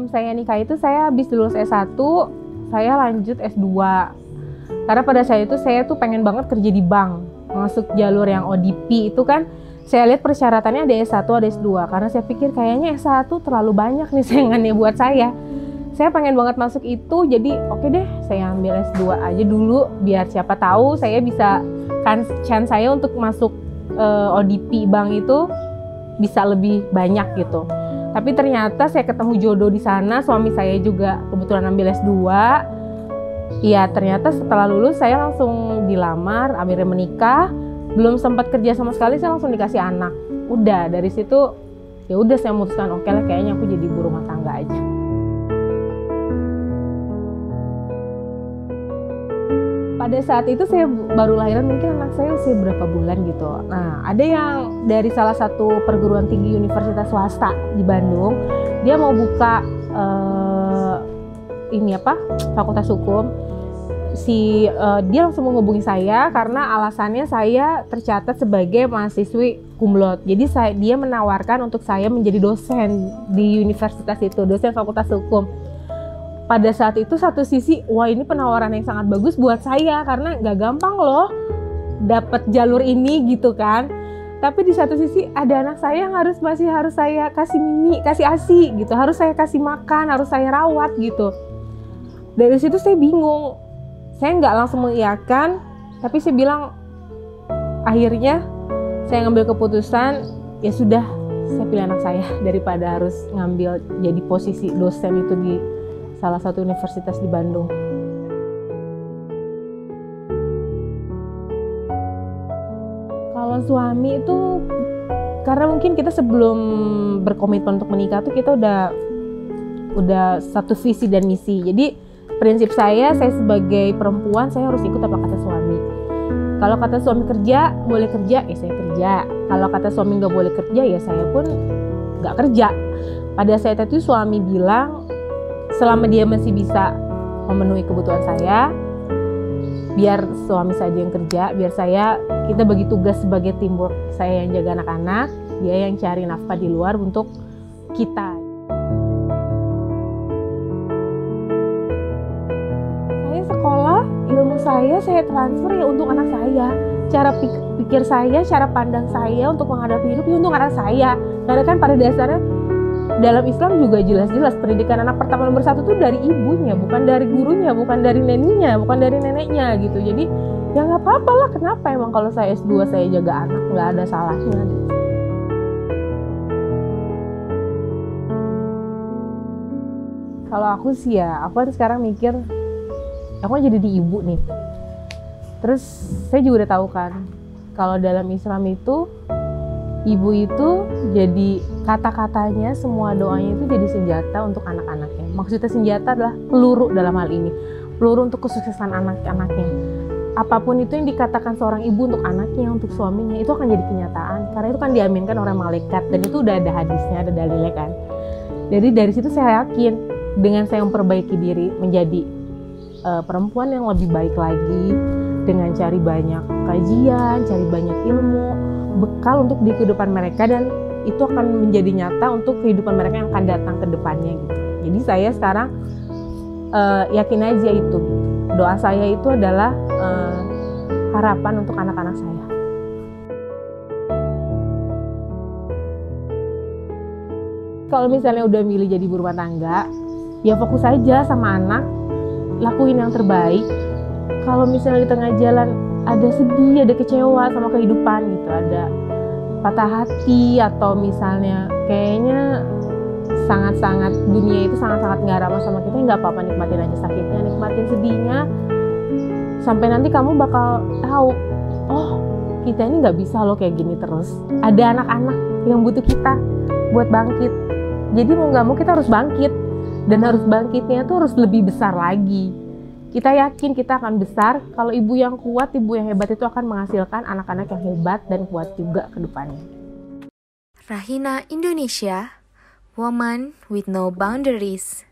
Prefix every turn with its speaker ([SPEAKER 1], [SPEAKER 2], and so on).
[SPEAKER 1] sebelum saya nikah itu saya habis lulus S1, saya lanjut S2. Karena pada saat itu saya tuh pengen banget kerja di bank, masuk jalur yang ODP itu kan. Saya lihat persyaratannya ada S1, ada S2. Karena saya pikir kayaknya S1 terlalu banyak nih saingannya buat saya. Saya pengen banget masuk itu, jadi oke deh saya ambil S2 aja dulu. Biar siapa tahu saya bisa, kan chance saya untuk masuk ODP bank itu bisa lebih banyak gitu. Tapi ternyata saya ketemu jodoh di sana, suami saya juga kebetulan ambil S2. Ya ternyata setelah lulus saya langsung dilamar, akhirnya menikah. Belum sempat kerja sama sekali, saya langsung dikasih anak. Udah dari situ ya udah saya memutuskan oke lah kayaknya aku jadi ibu rumah tangga aja. Pada saat itu saya baru lahiran, mungkin anak saya usia berapa bulan gitu. Nah ada yang dari salah satu perguruan tinggi universitas swasta di Bandung, dia mau buka fakultas hukum. Dia langsung menghubungi saya karena alasannya saya tercatat sebagai mahasiswi cum laude. Jadi dia menawarkan untuk saya menjadi dosen di universitas itu, dosen fakultas hukum. Pada saat itu satu sisi, wah ini penawaran yang sangat bagus buat saya karena nggak gampang loh dapat jalur ini gitu kan. Tapi di satu sisi ada anak saya yang masih harus saya kasih kasih ASI gitu, harus saya kasih makan, harus saya rawat gitu. Dari situ saya bingung. Saya nggak langsung mengiyakan, tapi saya bilang akhirnya saya ngambil keputusan, ya sudah saya pilih anak saya daripada harus ngambil jadi posisi dosen itu di salah satu universitas di Bandung. Kalau suami itu, karena mungkin kita sebelum berkomitmen untuk menikah tuh kita udah satu visi dan misi. Jadi prinsip saya sebagai perempuan saya harus ikut apa kata suami. Kalau kata suami kerja, boleh kerja, ya saya kerja. Kalau kata suami nggak boleh kerja, ya saya pun nggak kerja. Pada saat itu suami bilang, selama dia masih bisa memenuhi kebutuhan saya, biar suami saja yang kerja, biar kita bagi tugas sebagai teamwork. Saya yang jaga anak-anak, dia yang cari nafkah di luar untuk kita. Sekolah, ilmu saya transfer ya untuk anak saya. Cara pikir saya, cara pandang saya untuk menghadapi hidup ya untuk anak saya. Karena kan pada dasarnya dalam Islam juga jelas-jelas pendidikan anak pertama nomor 1 itu dari ibunya, bukan dari gurunya, bukan dari neninya, bukan dari neneknya gitu. Jadi ya nggak apa-apa lah, kenapa emang kalau saya S2 saya jaga anak, nggak ada salahnya. Kalau aku sih ya, aku kan sekarang mikir, aku kan jadi di ibu nih. Terus saya juga udah tahu kan, kalau dalam Islam itu ibu itu jadi kata-katanya, semua doanya itu jadi senjata untuk anak-anaknya. Maksudnya senjata adalah peluru dalam hal ini, peluru untuk kesuksesan anak-anaknya. Apapun itu yang dikatakan seorang ibu untuk anaknya, untuk suaminya, itu akan jadi kenyataan. Karena itu kan diaminkan oleh malaikat dan itu udah ada hadisnya, ada dalilnya kan. Jadi dari situ saya yakin dengan saya memperbaiki diri menjadi perempuan yang lebih baik lagi, dengan cari banyak kajian, cari banyak ilmu, bekal untuk di kehidupan mereka, dan itu akan menjadi nyata untuk kehidupan mereka yang akan datang ke depannya gitu. Jadi saya sekarang yakin aja itu, doa saya itu adalah harapan untuk anak-anak saya. Kalau misalnya udah milih jadi ibu rumah tangga, ya fokus aja sama anak, lakuin yang terbaik. Kalau misalnya di tengah jalan ada sedih, ada kecewa sama kehidupan gitu, ada patah hati, atau misalnya kayaknya sangat-sangat dunia itu sangat-sangat nggak ramah sama kita, nggak apa-apa, nikmatin aja sakitnya, nikmatin sedihnya, sampai nanti kamu bakal tahu, oh kita ini nggak bisa loh kayak gini terus. Ada anak-anak yang butuh kita buat bangkit. Jadi mau nggak mau kita harus bangkit. Dan harus bangkitnya tuh harus lebih besar lagi. Kita yakin kita akan besar kalau ibu yang kuat, ibu yang hebat itu akan menghasilkan anak-anak yang hebat dan kuat juga ke depannya.
[SPEAKER 2] Rahina Indonesia, Woman with No Boundaries.